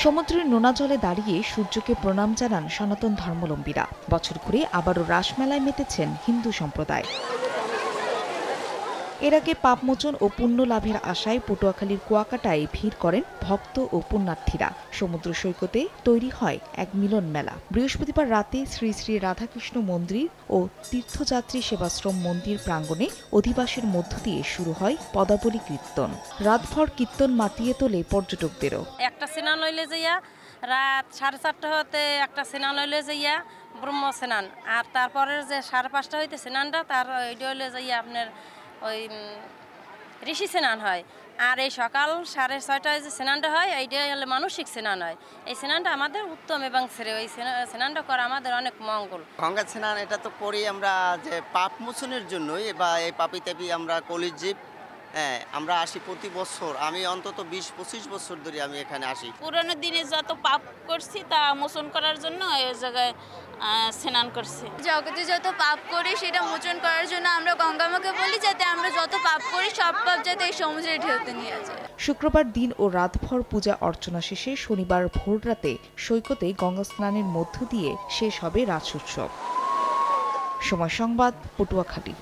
সমুদ্রের নোনা জলে দাঁড়িয়ে সূর্যকে প্রণাম জানান সনাতন ধর্মাবলম্বীরা। বছর ঘুরে আবারও রাসমেলায় মেতেছেন হিন্দু সম্প্রদায়। এর আগে পাপমোচন ও পুণ্য লাভের আশায় পটুয়াখালীর কুয়াকাটায় ভিড় করেন ভক্ত ও পুণ্যার্থীরা। সমুদ্র সৈকতে তৈরি হয় এক মিলন মেলা। বৃহস্পতিবার রাতে শ্রী শ্রী রাধাকৃষ্ণ মন্দির ও তীর্থযাত্রী সেবাশ্রম মন্দির প্রাঙ্গণে অধিবাসের মধ্য দিয়ে শুরু হয় পদাবলী কীর্তন। রাতভর কীর্তন মাতিয়ে তোলে পর্যটকদেরও। একটা স্নান লইলে যাইয়া রাত 4:30 হতে একটা স্নান লইলে যাইয়া ব্রহ্ম স্নান, আর তারপরের যে 5:30 হইতে স্নানটা তার ওইটা হইলে যাইয়া আপনার ওই ঋষি স্নান হয়। আর এই সকাল 6:30টায় যে স্নানটা হয় এইটাই হলে মানসিক স্নান হয়। এই স্নানটা আমাদের উত্তম এবং ওই স্নানটা করা আমাদের অনেক মঙ্গল। গঙ্গা স্নান এটা তো করি আমরা যে পাপ মোচনের জন্যই, বা এই পাপি তাপি আমরা কলিজীব। হ্যাঁ, আমরা আসি প্রতি বছর। আমি অন্তত 20-25 বছর ধরে আমি এখানে আসি। পুরনো দিনে যত পাপ করছি তা মোচন করার জন্য এই জায়গায় স্নান করছি। জগতে যত পাপ করি সেটা মোচন করার জন্য আমরা গঙ্গামাকে বলি, যাতে আমরা যত পাপ করি সব পাপ যাতে এই সমুদ্রে ঢেউতে নিয়ে যায়। শুক্রবার দিন ও রাতভর পূজা অর্চনা শেষে শনিবার ভোররাতে সৈকতে গঙ্গা স্নানের মধ্য দিয়ে শেষ হবে রাস উৎসব। সময় সংবাদ, পটুয়াখালী।